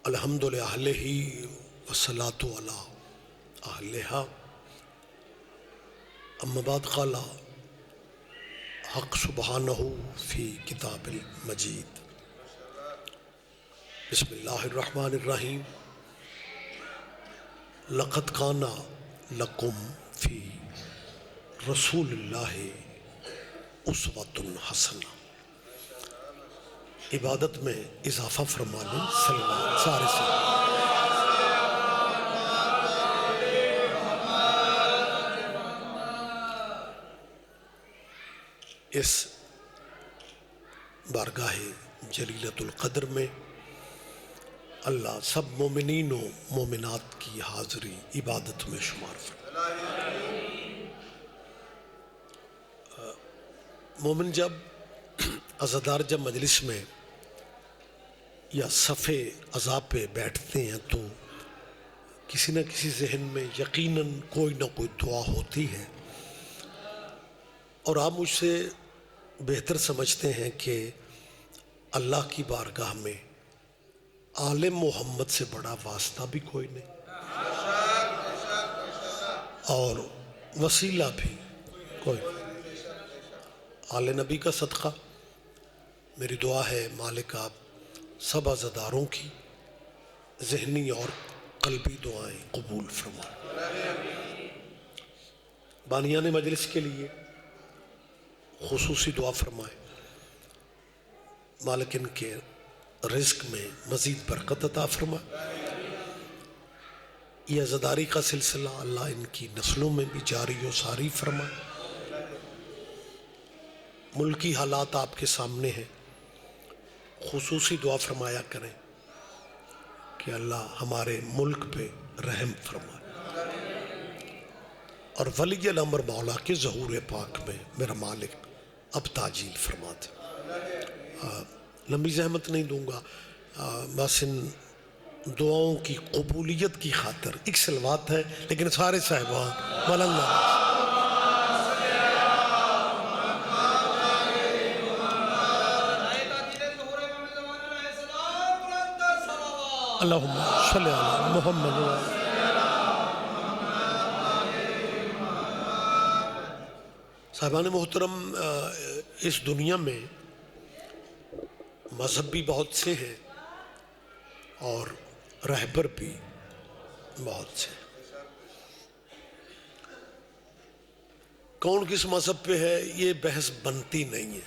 الحمد للہ والصلاۃ علی اہلہا اما بعد قال حق سبحانہ فی کتاب المجید بسم اللہ الرحمن الرحیم لقد کان لکم فی رسول اللہ اسوۃ حسنہ۔ عبادت میں اضافہ فرما لیں سلوات سارے سے۔ اس بارگاہ جلیلۃ القدر میں اللہ سب مومنین و مومنات کی حاضری عبادت میں شمار فرمائے۔ مومن جب عزادار جب مجلس میں یا صفِ عزا پہ بیٹھتے ہیں تو کسی نہ کسی ذہن میں یقیناً کوئی نہ کوئی دعا ہوتی ہے، اور آپ مجھ سے بہتر سمجھتے ہیں کہ اللہ کی بارگاہ میں آل محمد سے بڑا واسطہ بھی کوئی نہیں اور وسیلہ بھی کوئی نہیں۔ آل نبی کا صدقہ میری دعا ہے مالک آپ سب عزاداروں کی ذہنی اور قلبی دعائیں قبول فرمائے۔ بانیان مجلس کے لیے خصوصی دعا فرمائے، مالک ان کے رزق میں مزید برکت عطا فرمائے۔ یہ عزاداری کا سلسلہ اللہ ان کی نسلوں میں بھی جاری و ساری فرمائے۔ ملکی حالات آپ کے سامنے ہیں، خصوصی دعا فرمایا کریں کہ اللہ ہمارے ملک پہ رحم فرمائے، اور ولی الامر مولا کے ظہور پاک میں میرا مالک اب تاجیل فرما دے۔ لمبی زحمت نہیں دوں گا، بس ان دعاؤں کی قبولیت کی خاطر ایک سلوات ہے، لیکن سارے صاحبان مولانا اللہم صلی علی محمد۔ صاحبان محترم، اس دنیا میں مذہب بھی بہت سے ہیں اور رہبر بھی بہت سے ہیں۔ کون کس مذہب پہ ہے یہ بحث بنتی نہیں ہے،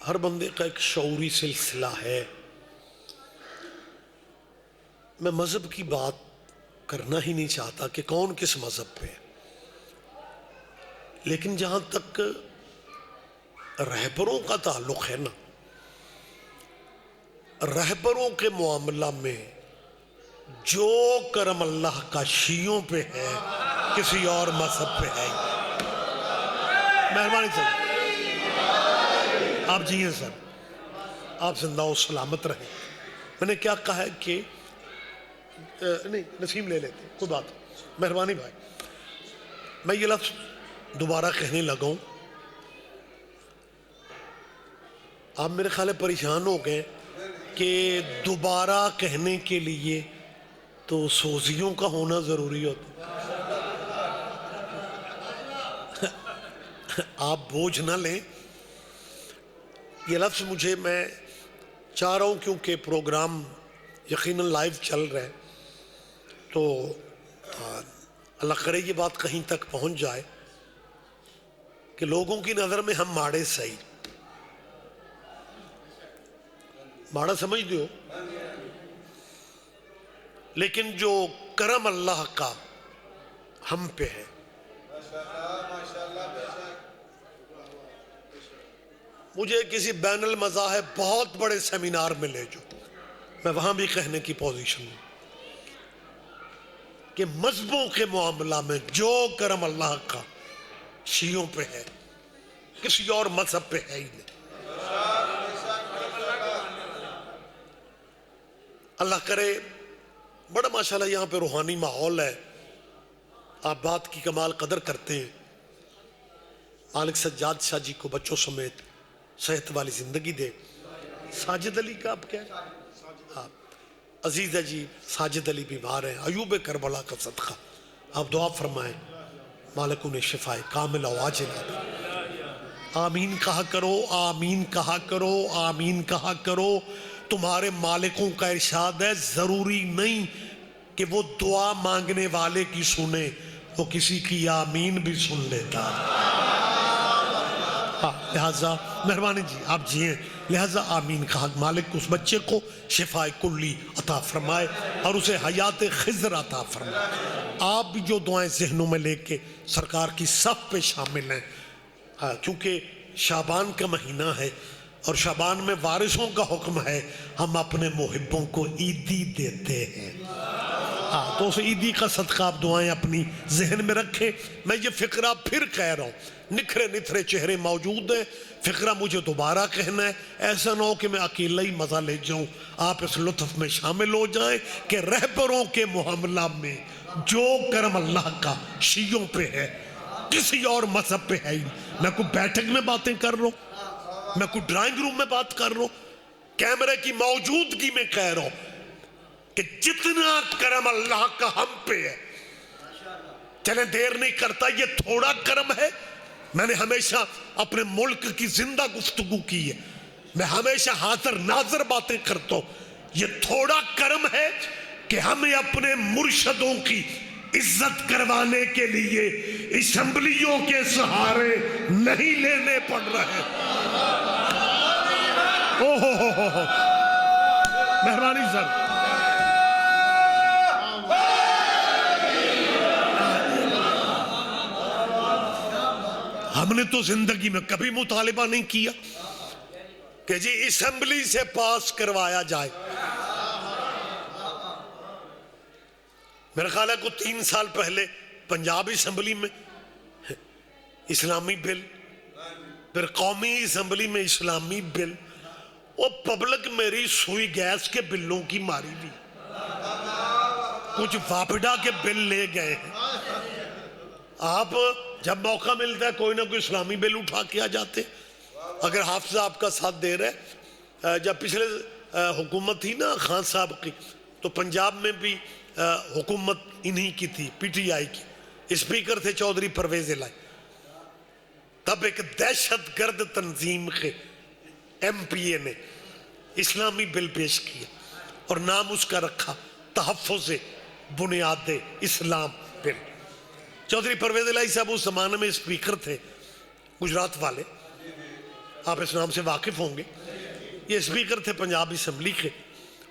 ہر بندے کا ایک شعوری سلسلہ ہے۔ میں مذہب کی بات کرنا ہی نہیں چاہتا کہ کون کس مذہب پہ ہے، لیکن جہاں تک رہبروں کا تعلق ہے نا، رہبروں کے معاملہ میں جو کرم اللہ کا شیعوں پہ ہے کسی اور مذہب پہ ہے۔ مہربانی سر آپ جیئے، سر آپ زندہ و سلامت رہیں۔ میں نے کیا کہا ہے کہ نہیں نسیم لے لیتے کوئی بات، مہربانی بھائی میں یہ لفظ دوبارہ کہنے لگا ہوں، آپ میرے خیال پریشان ہو گئے کہ دوبارہ کہنے کے لیے تو سوزیوں کا ہونا ضروری ہوتا۔ آپ بوجھ نہ لیں، یہ لفظ مجھے میں چاہ رہا ہوں کیونکہ پروگرام یقیناً لائیو چل رہا ہے، تو اللہ کرے یہ بات کہیں تک پہنچ جائے کہ لوگوں کی نظر میں ہم ماڑے صحیح ماڑا سمجھ دیو، لیکن جو کرم اللہ کا ہم پہ ہے، مجھے کسی بین المذاہب بہت بڑے سیمینار میں لے جو، میں وہاں بھی کہنے کی پوزیشن ہوں کہ مذہبوں کے معاملہ میں جو کرم اللہ کا شیعوں پہ ہے کسی اور مذہب پہ ہے ہی نہیں۔ اللہ کرے، بڑا ماشاءاللہ یہاں پہ روحانی ماحول ہے، آپ بات کی کمال قدر کرتے ہیں۔ مالک سجاد شاہ جی کو بچوں سمیت صحت والی زندگی دے، ساجد علی کا آپ کیا ہے؟ آپ عزیز ہے جی، ساجد علی بیمار ہیں، ایوب کربلا کا صدقہ آپ دعا فرمائیں، مالک انہیں شفائے کامل و عاجلہ دے۔ آمین کہا کرو، آمین کہا کرو، آمین کہا کرو۔ تمہارے مالکوں کا ارشاد ہے ضروری نہیں کہ وہ دعا مانگنے والے کی سنے، وہ کسی کی آمین بھی سن لیتا ہے۔ لہذا مہربانی جی آپ جیئیں، لہذا آمین کہا، مالک اس بچے کو شفاء کلی عطا فرمائے اور اسے حیات خضر عطا فرمائے۔ آپ بھی جو دعائیں ذہنوں میں لے کے سرکار کی صف پہ شامل ہیں، کیونکہ شعبان کا مہینہ ہے اور شعبان میں وارثوں کا حکم ہے، ہم اپنے محبوں کو عیدی دیتے ہیں، تو اس عیدی کا صدقہ آپ دعائیں اپنی ذہن میں رکھیں۔ میں یہ فقرہ پھر کہہ رہا ہوں، نکھرے نتھرے چہرے موجود ہیں، فقرہ مجھے دوبارہ کہنا ہے، ایسا نہ ہو کہ میں اکیلا ہی مزہ لے جاؤں، آپ اس لطف میں شامل ہو جائیں کہ رہبروں کے معاملہ میں جو کرم اللہ کا شیعوں پہ ہے کسی اور مذہب پہ ہے ہی نہیں۔ میں کوئی بیٹھک میں باتیں کر رہا ہوں، میں کوئی ڈرائنگ روم میں بات کر رہا ہوں، کیمرے کی موجودگی میں کہہ رہا ہوں کہ جتنا کرم اللہ کا ہم پہ ہے، چلیں دیر نہیں کرتا، یہ تھوڑا کرم ہے۔ میں نے ہمیشہ اپنے ملک کی زندہ گفتگو کی ہے، میں ہمیشہ حاضر ناظر باتیں کرتا ہوں، یہ تھوڑا کرم ہے کہ ہمیں اپنے مرشدوں کی عزت کروانے کے لیے اسمبلیوں کے سہارے نہیں لینے پڑ رہے۔ مہربانی سر، ہم نے تو زندگی میں کبھی مطالبہ نہیں کیا کہ جی اسمبلی سے پاس کروایا جائے۔ میرا خیال ہے کو 3 سال پہلے پنجاب اسمبلی میں اسلامی بل، پھر قومی اسمبلی میں اسلامی بل، وہ پبلک میری سوئی گیس کے بلوں کی ماری بھی، کچھ واپڈا کے بل لے گئے ہیں۔ آپ جب موقع ملتا ہے کوئی نہ کوئی اسلامی بل اٹھا کے آ جاتے، اگر حافظ آپ کا ساتھ دے رہے۔ جب پچھلے حکومت تھی نا خان صاحب کی، تو پنجاب میں بھی حکومت انہی کی تھی، پی ٹی آئی کی، اسپیکر تھے چودھری پرویز الہی۔ تب ایک دہشت گرد تنظیم کے ایم پی اے نے اسلامی بل پیش کیا اور نام اس کا رکھا تحفظ بنیاد اسلام بل۔ چودھری پرویز الہی صاحب اس زمانے میں اسپیکر تھے گجرات والے، آپ اس نام سے واقف ہوں گے۔ یہ اسپیکر تھے پنجاب اسمبلی کے،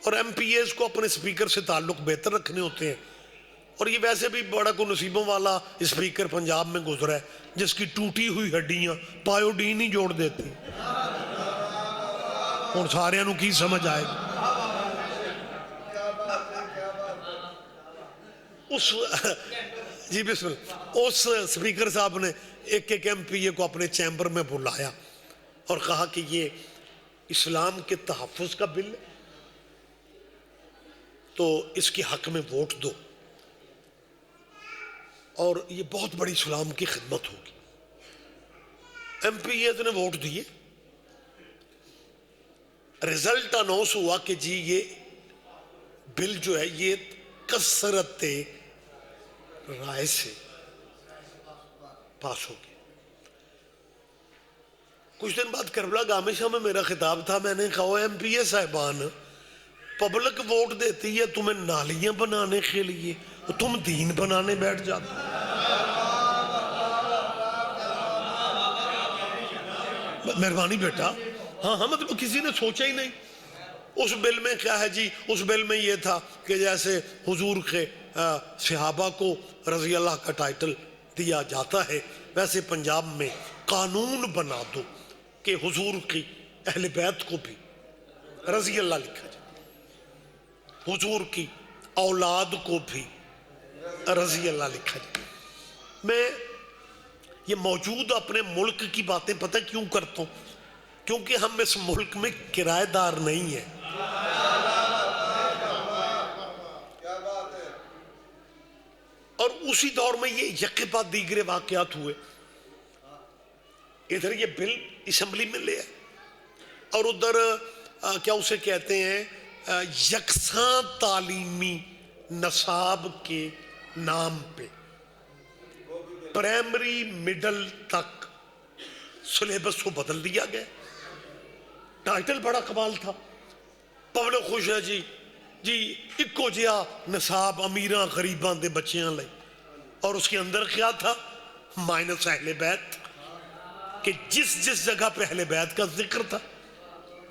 اور ایم پی ایز کو اپنے اسپیکر سے تعلق بہتر رکھنے ہوتے ہیں، اور یہ ویسے بھی بڑا کو نصیبوں والا اسپیکر پنجاب میں گزرا ہے جس کی ٹوٹی ہوئی ہڈیاں پایوڈین ہی جوڑ دیتی، اور سارے انہوں کی سمجھ آئے گی۔ جی بسم اللہ، اس اسپیکر صاحب نے ایک ایم پی اے کو اپنے چیمبر میں بلایا اور کہا کہ یہ اسلام کے تحفظ کا بل ہے تو اس کے حق میں ووٹ دو، اور یہ بہت بڑی اسلام کی خدمت ہوگی۔ ایم پی اے نے ووٹ دیے، رزلٹ اناؤنس ہوا کہ جی یہ بل جو ہے یہ کثرت رائے سے پاس ہو گیا۔ کچھ دن بعد کربلا گامشہ میں میرا خطاب تھا، میں نے کہا ایم پی اے صاحبان، پبلک ووٹ دیتی ہے تمہیں نالیاں بنانے کے لیے، تم دین بنانے بیٹھ جاتے۔ مہربانی بیٹا، ہاں مطلب کسی نے سوچا ہی نہیں۔ اس بل میں کیا ہے جی، اس بل میں یہ تھا کہ جیسے حضور کے صحابہ کو رضی اللہ کا ٹائٹل دیا جاتا ہے، ویسے پنجاب میں قانون بنا دو کہ حضور کی اہل بیت کو بھی رضی اللہ لکھا جائے، حضور کی اولاد کو بھی رضی اللہ لکھا جائے۔ میں یہ موجود اپنے ملک کی باتیں پتہ کیوں کرتا ہوں؟ کیونکہ ہم اس ملک میں کرایہ دار نہیں ہیں۔ اور اسی دور میں یہ یکے بعد دیگرے واقعات ہوئے، ادھر یہ بل اسمبلی میں لے آئے اور ادھر کیا اسے کہتے ہیں یکساں تعلیمی نصاب کے نام پہ پرائمری مڈل تک سلیبس کو بدل دیا گیا. ٹائٹل بڑا کمال تھا, پبلک خوش ہے جی اکو جہا نصاب امیراں غریباں دے بچیاں لئی, اور اس کے اندر کیا تھا؟ مائنس اہل بیت, کہ جس جگہ پہ اہل بیت کا ذکر تھا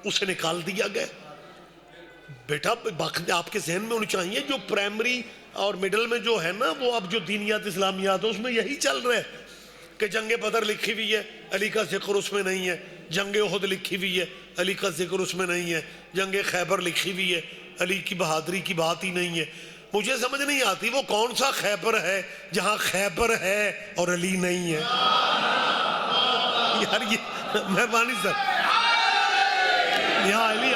اسے نکال دیا گیا. بیٹا باقی آپ کے ذہن میں ہونی چاہیے جو پرائمری اور مڈل میں جو ہے نا, وہ اب جو دینیات اسلامیات اس میں یہی چل رہا ہے کہ جنگ بدر لکھی ہوئی ہے, علی کا ذکر اس میں نہیں ہے. جنگ احد لکھی ہوئی ہے, علی کا ذکر اس میں نہیں ہے. جنگ خیبر لکھی ہوئی ہے, علی کی بہادری کی بات ہی نہیں ہے. مجھے سمجھ نہیں آتی وہ کون سا خیبر ہے جہاں خیبر ہے اور علی نہیں ہے. یار یہ مہربانی سر, یہاں علی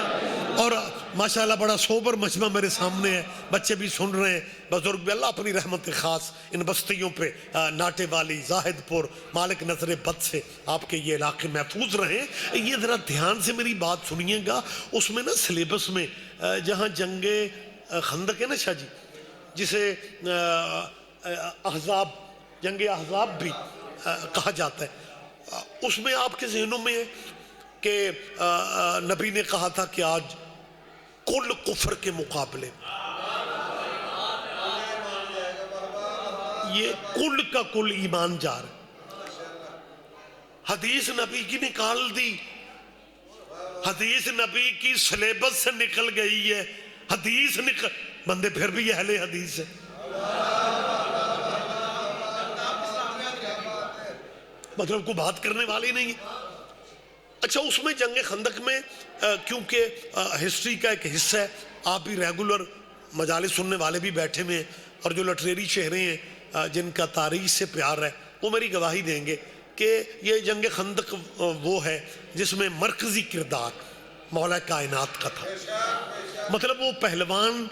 اور ماشاءاللہ بڑا سوبر مجمع میرے سامنے ہے, بچے بھی سن رہے ہیں, بزرگ بھی. اللہ اپنی رحمت خاص ان بستیوں پہ, ناٹے والی, زاہد پور, مالک نظر بد سے آپ کے یہ علاقے محفوظ رہیں. یہ ذرا دھیان سے میری بات سنیے گا. اس میں نا سلیبس میں جہاں جنگ خندق ہے نا شاہ جی, جسے احزاب, جنگ احزاب بھی کہا جاتا ہے, اس میں آپ کے ذہنوں میں ہے کہ نبی نے کہا تھا کہ آج کل کفر کے مقابلے یہ کل کا کل ایمان جا رہا ہے. حدیث نبی کی نکال دی, حدیث نبی کی سلیبس سے نکل گئی ہے. حدیث نکل, بندے پھر بھی اہل حدیث ہے. مطلب کو بات کرنے والی نہیں ہے. اچھا اس میں جنگ خندق میں کیونکہ ہسٹری کا ایک حصہ ہے, آپ بھی ریگولر مجالس سننے والے بھی بیٹھے ہوئے ہیں, اور جو لٹریری چہرے ہیں جن کا تاریخ سے پیار ہے وہ میری گواہی دیں گے کہ یہ جنگ خندق وہ ہے جس میں مرکزی کردار مولا کائنات کا تھا. مطلب وہ پہلوان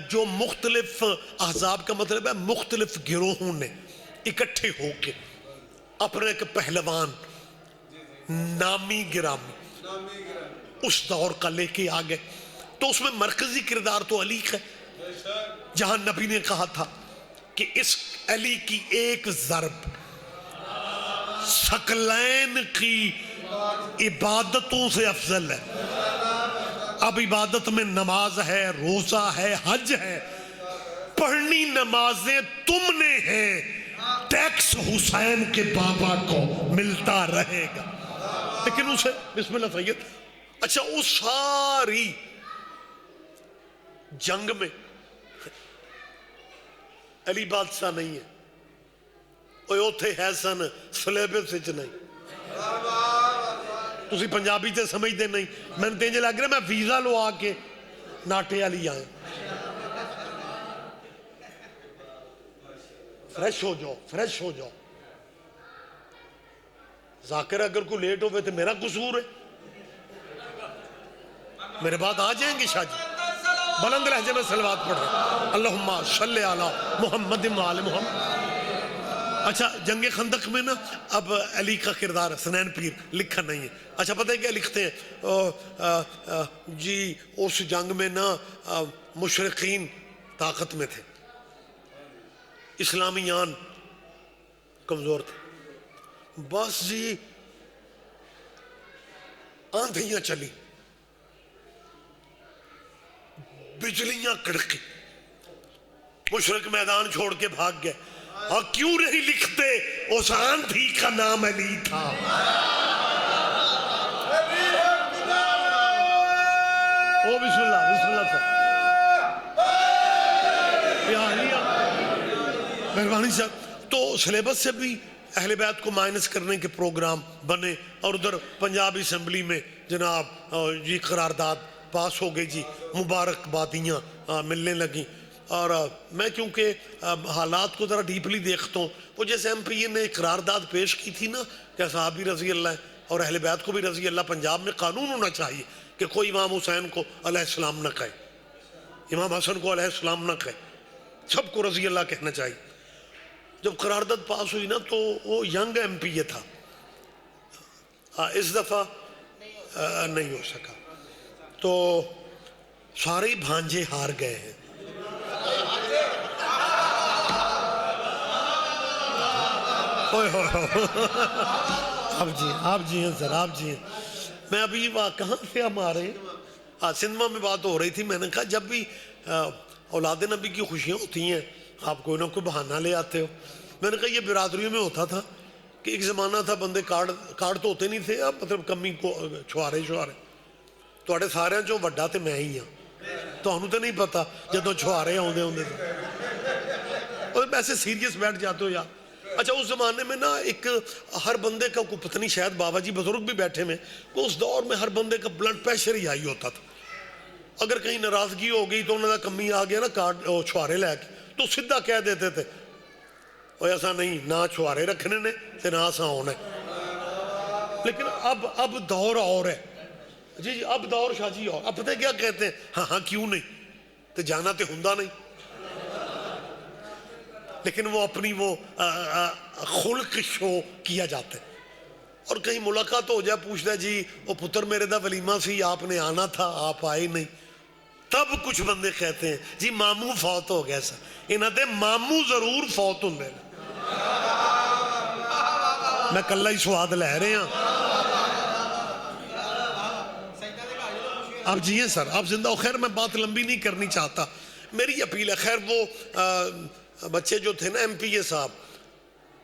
جو مختلف احزاب کا مطلب ہے مختلف گروہوں نے اکٹھے ہو کے اپنے ایک پہلوان نامی گرامی اس دور کا لے کے آگئے. تو اس میں مرکزی کردار تو علی ہے, جہاں نبی نے کہا تھا کہ اس علی کی ایک ضرب ثقلین کی عبادتوں سے افضل ہے. اب عبادت میں نماز ہے, روزہ ہے, حج ہے, پڑھنی نمازیں تم نے ہیں, ٹیکس حسین کے بابا کو ملتا رہے گا. لیکن اسے بسم اللہ سید, اچھا اس ساری جنگ میں علی بادشاہ نہیں ہے, اوے اوتھے ہے سن سلیبس وچ نہیں. تسی پنجابی تے سمجھتے نہیں, میں نے تینجے لگ رہا میں ویزا لو آ کے ناٹے علی آئے. فریش ہو جاؤ, فریش ہو جاؤ. ذاکر اگر کوئی لیٹ ہوئے تو میرا قصور ہے, میرے بعد آ جائیں گے شاہ جی. بلند لہجے میں صلوات پڑھ رہے, اللہم صلی علی محمد وآل محمد. اچھا جنگ خندق میں نا اب علی کا کردار حسنین پیر لکھا نہیں ہے. اچھا پتہ ہے کیا لکھتے ہیں جی اس جنگ میں نا مشرقین طاقت میں تھے, اسلامیان کمزور تھے. بس جی آندھیاں چلی, بجلیاں کڑکی, مشرق میدان چھوڑ کے بھاگ گئے. اور کیوں نہیں لکھتے اس آندھی کا نام علی تھا. او بسم اللہ, بسم اللہ صاحب, مہربانی صاحب. تو سلیبس سے بھی اہل بیت کو مائنس کرنے کے پروگرام بنے, اور ادھر پنجاب اسمبلی میں جناب جی قرارداد پاس ہو گئی جی, مبارکبادیاں ملنے لگیں. اور میں کیونکہ حالات کو ذرا ڈیپلی دیکھتا ہوں, وہ جیسے ایم پی اے نے قرارداد پیش کی تھی نا کہ صحابی رضی اللہ اور اہل بیت کو بھی رضی اللہ, پنجاب میں قانون ہونا چاہیے کہ کوئی امام حسین کو علیہ السلام نہ کہے, امام حسن کو علیہ السلام نہ کہے, سب کو رضی اللہ کہنا چاہیے. جب قرارداد پاس ہوئی نا تو وہ ینگ ایم پی اے تھا, اس دفعہ نہیں ہو سکا. تو سارے بھانجے ہار گئے ہیں. آپ جی ہیں سر، آپ جی ہیں. میں ابھی کہاں سے ہم آ رہے ہیں، سندھما میں بات ہو رہی تھی. میں نے کہا جب بھی اولاد نبی کی خوشیاں ہوتی ہیں آپ کوئی نہ کوئی بہانہ لے آتے ہو. میں نے کہا یہ برادریوں میں ہوتا تھا کہ ایک زمانہ تھا بندے کارڈ تو ہوتے نہیں تھے، اب مطلب کمی کو چھوارے تھوڑے سارے جو وڈا تے میں ہی ہاں. تمہیں تو نہیں پتا جدو چھوارے آدھے اور ویسے سیریس بیٹھ جاتے ہو یار. اچھا اس زمانے میں نا ایک ہر بندے کا کوئی پتہ نہیں، شاید بابا جی بزرگ بھی بیٹھے میں، کہ اس دور میں ہر بندے کا بلڈ پریشر ہی ہائی ہوتا تھا. اگر کہیں ناراضگی ہو گئی تو انہوں نے کمی آ گیا نا کارڈ چھوارے لے کے تو سیدھا کہہ دیتے تھے اور ایسا نہیں، نہ چھوارے رکھنے نے تے نہ ایسا ہونا ہے. لیکن اب دور اور ہے جی اب دور شاہ جی اور. اب پتہ کیا کہتے ہیں، ہاں کیوں نہیں تو جانا تو ہوندا نہیں. لیکن وہ اپنی وہ خلق شو کیا جاتا ہے. اور کہیں ملاقات ہو جائے پوچھتا ہے جی وہ پتر میرے دا ولیمہ سی، آپ نے آنا تھا آپ آئے نہیں. تب کچھ بندے کہتے ہیں جی ماموں فوت ہو گیا سر. انہاں دے ماموں ضرور فوت ہوں دے. میں کلہ ہی سواد لے رہے ہیں. آپ جی ہیں سر، آپ زندہ ہو. خیر میں بات لمبی نہیں کرنی چاہتا، میری اپیل ہے. خیر وہ بچے جو تھے نا ایم پی اے صاحب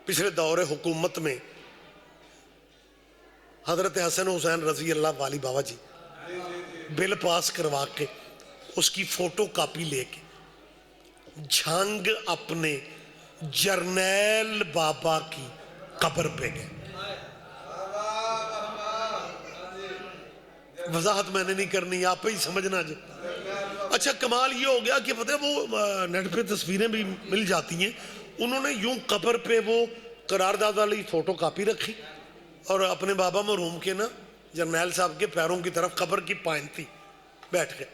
پچھلے دور حکومت میں، حضرت حسن حسین رضی اللہ والی بابا جی بل پاس کروا کے اس کی فوٹو کاپی لے کے جھنگ اپنے جرنیل بابا کی قبر پہ گئے. وضاحت میں نے نہیں کرنی، آپ ہی سمجھنا جی. اچھا کمال یہ ہو گیا کہ پتہ وہ نیٹ پہ تصویریں بھی مل جاتی ہیں. انہوں نے یوں قبر پہ وہ قرارداد والی فوٹو کاپی رکھی اور اپنے بابا مرحوم کے نا جرنیل صاحب کے پیروں کی طرف قبر کی پائن تھی بیٹھ گئے.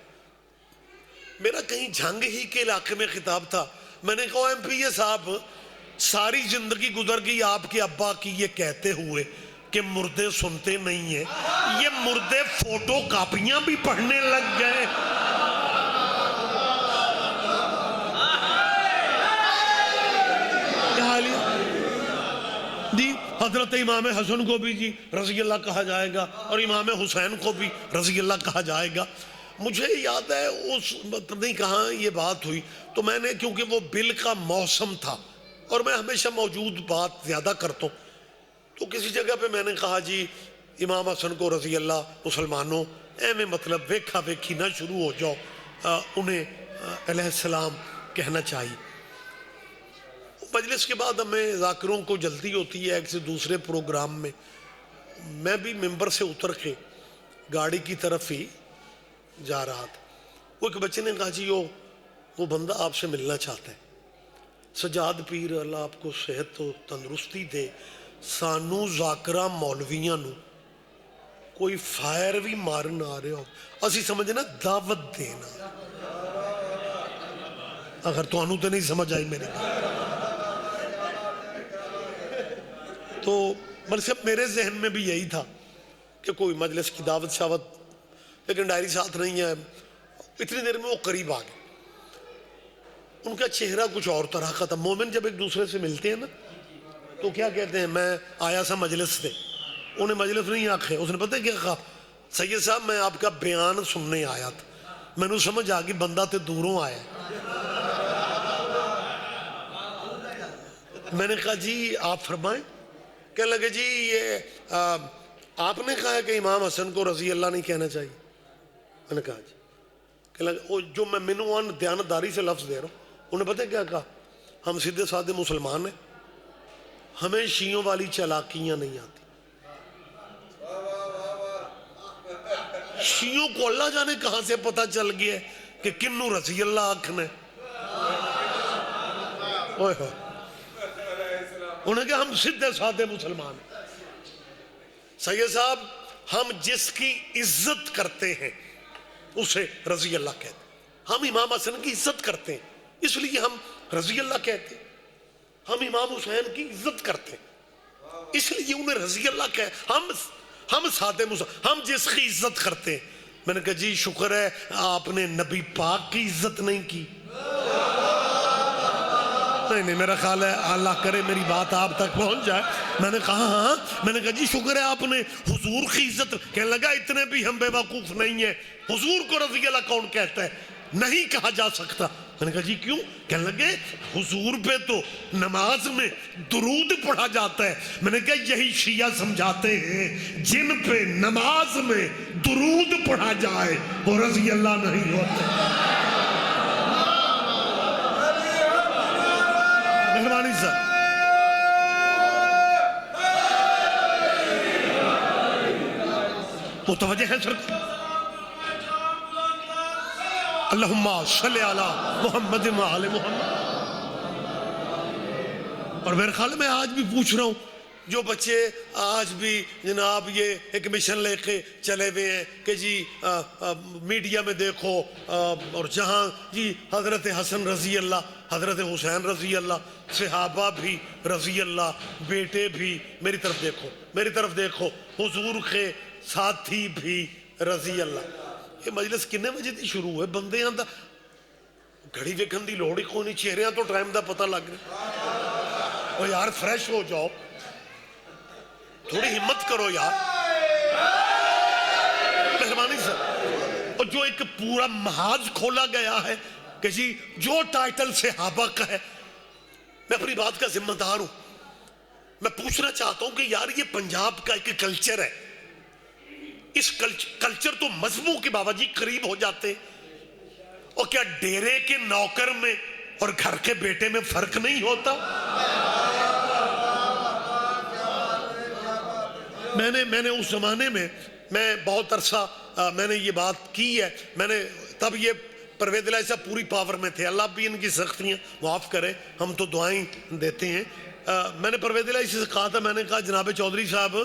میرا کہیں جھنگ ہی کے علاقے میں خطاب تھا. میں نے کہا ایم پی اے صاحب ساری زندگی گزر گئی آپ کے ابا کی یہ کہتے ہوئے کہ مردے سنتے نہیں ہیں، یہ مردے فوٹو کاپیاں بھی پڑھنے لگ گئے. کیا حال ہے جی؟ حضرت امام حسن کو بھی جی رضی اللہ کہا جائے گا اور امام حسین کو بھی رضی اللہ کہا جائے گا. مجھے یاد ہے اس نہیں کہاں یہ بات ہوئی تو میں نے، کیونکہ وہ بل کا موسم تھا اور میں ہمیشہ موجود بات زیادہ کرتا ہوں، تو کسی جگہ پہ میں نے کہا جی امام حسن کو رضی اللہ مسلمانوں میں مطلب ویکھا ویکھی نہ شروع ہو جاؤ، انہیں علیہ السلام کہنا چاہیے. مجلس کے بعد ہمیں ذاکروں کو جلدی ہوتی ہے ایک سے دوسرے پروگرام میں. میں بھی ممبر سے اتر کے گاڑی کی طرف ہی جا رہا تھا. وہ ایک بچے نے کہا جی وہ بندہ آپ سے ملنا چاہتا ہے. سجاد پیر اللہ آپ کو صحت و تندرستی دے، سانو ذاکرہ مولویاں نو کوئی فائر بھی مارن آ رہے ہو اسی سمجھنا دعوت دینا. اگر تو انہوں تو نہیں سمجھ آئی میرے تو مطلب میرے ذہن میں بھی یہی تھا کہ کوئی مجلس کی دعوت شاوت، لیکن ڈائری ساتھ نہیں ہے. اتنی دیر میں وہ قریب آ گئے. ان کا چہرہ کچھ اور طرح کا تھا. مومن جب ایک دوسرے سے ملتے ہیں نا تو کیا کہتے ہیں، میں آیا سا مجلس سے. انہیں مجلس نہیں آکھے. اس نے پتہ کیا کہا، سید صاحب میں آپ کا بیان سننے آیا تھا. میں نے سمجھ آ گئی بندہ تے دوروں آیا. میں نے کہا جی آپ فرمائیں. کہنے لگے جی یہ آپ نے کہا ہے کہ امام حسن کو رضی اللہ نہیں کہنا چاہیے. میں نے کہا جی. کہنے لگے جو میں منوان دیانتداری سے لفظ دے رہا ہوں. انہیں پتہ کیا کہا، ہم سیدھے سادھے مسلمان ہیں، ہمیں شیعوں والی چالاکیاں نہیں آتی. شیعوں کو اللہ جانے کہاں سے پتہ چل گیا ہے کہ کنوں رضی اللہ آکھنے. انہیں کہا ہم سیدھے سادھے مسلمان ہیں. سید صاحب ہم جس کی عزت کرتے ہیں اسے رضی اللہ کہتے ہیں. ہم امام حسن کی عزت کرتے ہیں اس لیے ہم رضی اللہ کہتے ہیں. ہم امام حسین کی عزت کرتے ہیں اس لیے انہیں رضی اللہ کہتے ہیں. ہم سادے مسلمان، ہم جس کی عزت کرتے ہیں میں نے کہا جی شکر ہے آپ نے نبی پاک کی عزت نہیں کی. نہیں میرا خیال ہے اللہ کرے میری بات آپ تک پہنچ جائے. میں نے کہا ہاں. میں نے کہا جی شکر ہے آپ نے حضور کی عزت. کہنے لگا اتنے بھی ہم بے وقوف نہیں ہیں, حضور کو رضی اللہ کون کہتا ہے؟ نہیں کہا جا سکتا. میں نے کہا جی کیوں؟ کہنے لگے حضور پہ تو نماز میں درود پڑھا جاتا ہے. میں نے کہا یہی شیعہ سمجھاتے ہیں جن پہ نماز میں درود پڑھا جائے وہ رضی اللہ نہیں ہوتے. مہربانی سر. متوجہ ہے سر؟ اللہم صلی علی محمد وآل محمد. اور میرے خیال میں آج بھی پوچھ رہا ہوں, جو بچے آج بھی جناب یہ ایک مشن لے کے چلے ہوئے ہیں کہ جی میڈیا میں دیکھو, اور جہاں جی حضرت حسن رضی اللہ, حضرت حسین رضی اللہ, صحابہ بھی رضی اللہ, بیٹے بھی, میری طرف دیکھو, میری طرف دیکھو, حضور کے ساتھی بھی رضی اللہ. یہ مجلس کنے بجے تھی شروع ہے؟ بندے آندا گھڑی ویکھن دی لوڑ ہی کوئی نہیں, چہریاں تو ٹائم دا پتہ لگ رہا. او یار فریش ہو جاؤ, تھوڑی ہمت کرو یار, مہربانی سے. اور جو ایک پورا محاذ کھولا گیا ہے کہ جی جو ٹائٹل صحابہ کا ہے, میں اپنی بات کا ذمہ دار ہوں. میں پوچھنا چاہتا ہوں کہ یار یہ پنجاب کا ایک کلچر ہے, اس کلچر تو مذہبوں کے بابا جی قریب ہو جاتے, اور کیا ڈیرے کے نوکر میں اور گھر کے بیٹے میں فرق نہیں ہوتا؟ میں نے اس زمانے میں بہت عرصہ میں نے یہ بات کی ہے. میں نے تب یہ پرویز الہی صاحب پوری پاور میں تھے, اللہ بھی ان کی سختیاں معاف کرے, ہم تو دعائیں دیتے ہیں. میں نے پرویز الہی سے کہا تھا, میں نے کہا جناب چودھری صاحب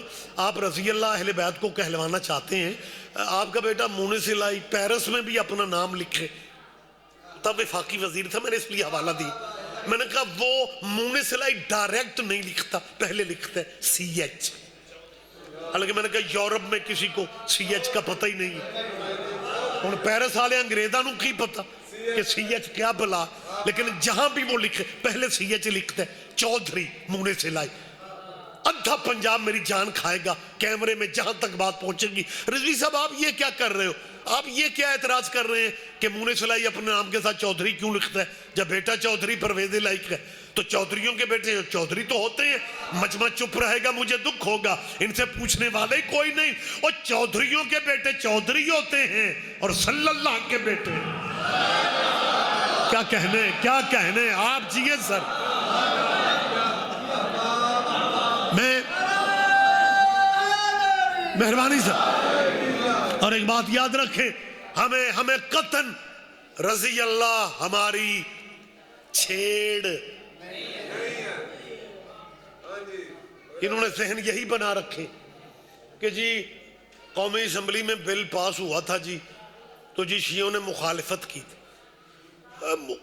آپ رضی اللہ اہل بیت کو کہلوانا چاہتے ہیں, آپ کا بیٹا مونس الہی پیرس میں بھی اپنا نام لکھے. تب وفاقی وزیر تھا, میں نے اس لیے حوالہ دی. میں نے کہا وہ مونس الہی ڈائریکٹ نہیں لکھتا, پہلے لکھتا ہے سی ایچ. حالانکہ میں نے کہا یورپ میں کسی کو سی ایچ کا پتہ ہی نہیں ہے. ہن پیرس والے انگریزاں نوں کی پتہ کہ سی ایچ کیا بلا, لیکن جہاں بھی وہ لکھے پہلے سی ایچ لکھتا ہے چودھری مونس الہی. ادھا پنجاب میری جان کھائے گا کیمرے میں جہاں تک بات پہنچے گی. رضوی صاحب آپ یہ کیا کر رہے ہو؟ آپ یہ کیا اعتراض کر رہے ہیں کہ مونس الہی اپنے نام کے ساتھ چودھری کیوں لکھتا ہے؟ جب بیٹا چودھری پرویز الہی کا ہے تو چودھریوں کے بیٹے چودھری تو ہوتے ہیں. مجمع چپ رہے گا مجھے دکھ ہوگا, ان سے پوچھنے والے کوئی نہیں. اور چودھریوں کے بیٹے چودھری ہوتے ہیں اور صلی اللہ کے بیٹے کیا کہنے آپ جیے سر. میں مہربانی سر. اور ایک بات یاد رکھیں, ہمیں قطعاً رضی اللہ ہماری چھیڑ, انہوں نے ذہن یہی بنا رکھے کہ جی قومی اسمبلی میں بل پاس ہوا تھا جی, تو جی شیعوں نے مخالفت کی تھی.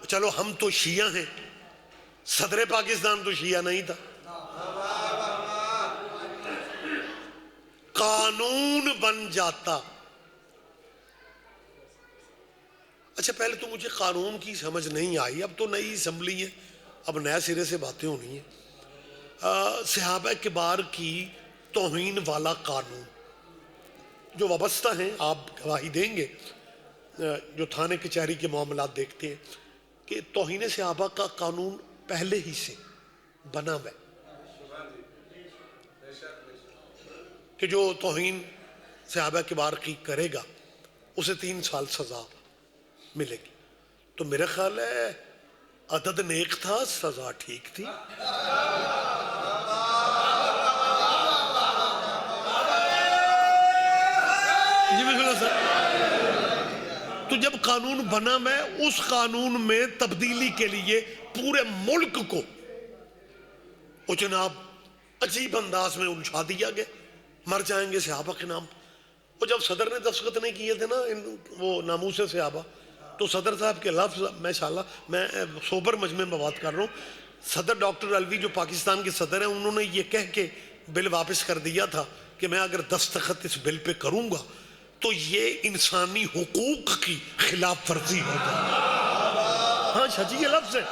چلو ہم تو شیعہ ہیں, صدر پاکستان تو شیعہ نہیں تھا. قانون بن جاتا. اچھا پہلے تو مجھے قانون کی سمجھ نہیں آئی, اب تو نئی اسمبلی ہے, اب نئے سرے سے باتیں ہونی ہیں. صحابہ کبار کی توہین والا قانون جو وابستہ ہیں, آپ گواہی دیں گے جو تھانے کچہری کے معاملات دیکھتے ہیں, کہ توہین صحابہ کا قانون پہلے ہی سے بنا ہوا ہے کہ جو توہین صحابہ کبار کی کرے گا اسے 3 سال سزا ملے گی. تو میرا خیال ہے عدد نیک تھا, سزا ٹھیک تھی. جی بالکل سر. تو جب قانون بنا میں اس قانون میں تبدیلی کے لیے پورے ملک کو وہ جناب عجیب انداز میں الجھا دیا گیا, مر جائیں گے صحابہ کے نام. اور جب صدر نے دستخط نہیں کیے تھے نا وہ ناموس صحابہ, تو صدر صاحب کے لفظ میں سوبر مجمع میں بات کر رہا ہوں. صدر ڈاکٹر الوی جو پاکستان کے صدر ہیں, انہوں نے یہ کہہ کے بل واپس کر دیا تھا کہ میں اگر دستخط اس بل پہ کروں گا تو یہ انسانی حقوق کی خلاف ورزی ہو جائے. ہاں شاہ جی یہ لفظ ہے,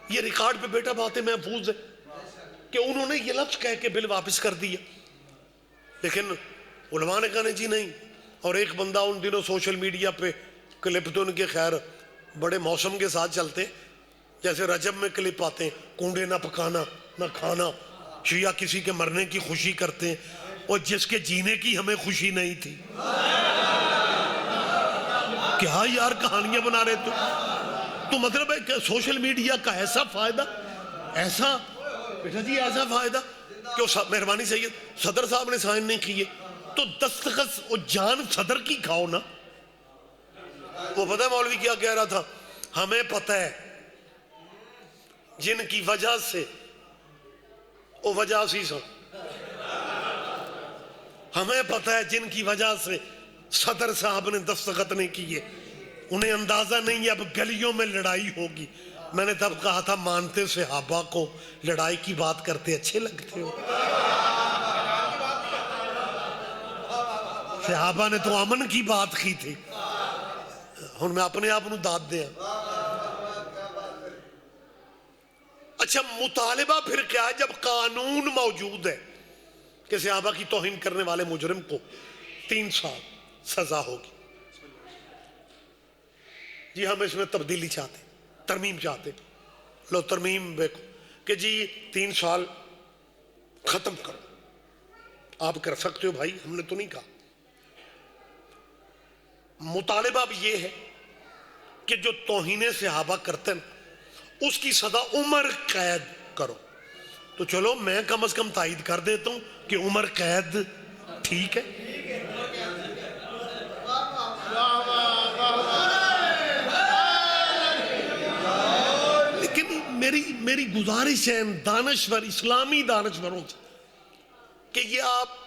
یہ ریکارڈ پہ بیٹا باتیں محفوظ ہے کہ انہوں نے یہ لفظ کہہ کے بل واپس کر دیا, لیکن علماء نے کہا نہیں جی نہیں. اور ایک بندہ ان دنوں سوشل میڈیا پہ کلپ تو ان کے خیر بڑے موسم کے ساتھ چلتے, جیسے رجب میں کلپ آتے ہیں, کونڈے نہ پکانا نہ کھانا, شیعہ کسی کے مرنے کی خوشی کرتے ہیں اور جس کے جینے کی ہمیں خوشی نہیں تھی. کیا یار کہانیاں بنا رہے تو مطلب ہے کہ سوشل میڈیا کا ایسا فائدہ, ایسا بیٹا جی ایسا فائدہ کہ مہربانی سید صدر صاحب نے سائن نہیں کیے تو دستخط اور جان صدر کی کھاؤ نا. وہ پتہ ہے مولوی کیا کہہ رہا تھا, ہمیں پتہ ہے جن کی وجہ سے وہ وجہ سی سا, ہمیں پتہ ہے جن کی وجہ سے صدر صاحب نے دستخط نہیں کیے, انہیں اندازہ نہیں ہے اب گلیوں میں لڑائی ہوگی. میں نے تب کہا تھا مانتے صحابہ کو, لڑائی کی بات کرتے اچھے لگتے ہو. صحابہ نے تو امن کی بات کی تھی, ہن میں اپنے آپ داد دیا. اچھا مطالبہ پھر کیا ہے جب قانون موجود ہے کہ صحابہ کی توہین کرنے والے مجرم کو 3 سال سزا ہوگی. جی ہم اس میں تبدیلی چاہتے, ترمیم چاہتے. لو ترمیم دیکھو کہ جی 3 سال ختم کرو. آپ کر سکتے ہو بھائی, ہم نے تو نہیں کہا. مطالبہ اب یہ ہے کہ جو توہین صحابہ کرتے ہیں اس کی سزا عمر قید کرو. تو چلو میں کم از کم تائید کر دیتا ہوں کہ عمر قید ٹھیک ہے. لیکن میری گزارش ہے دانشور اسلامی دانشوروں سے کہ یہ آپ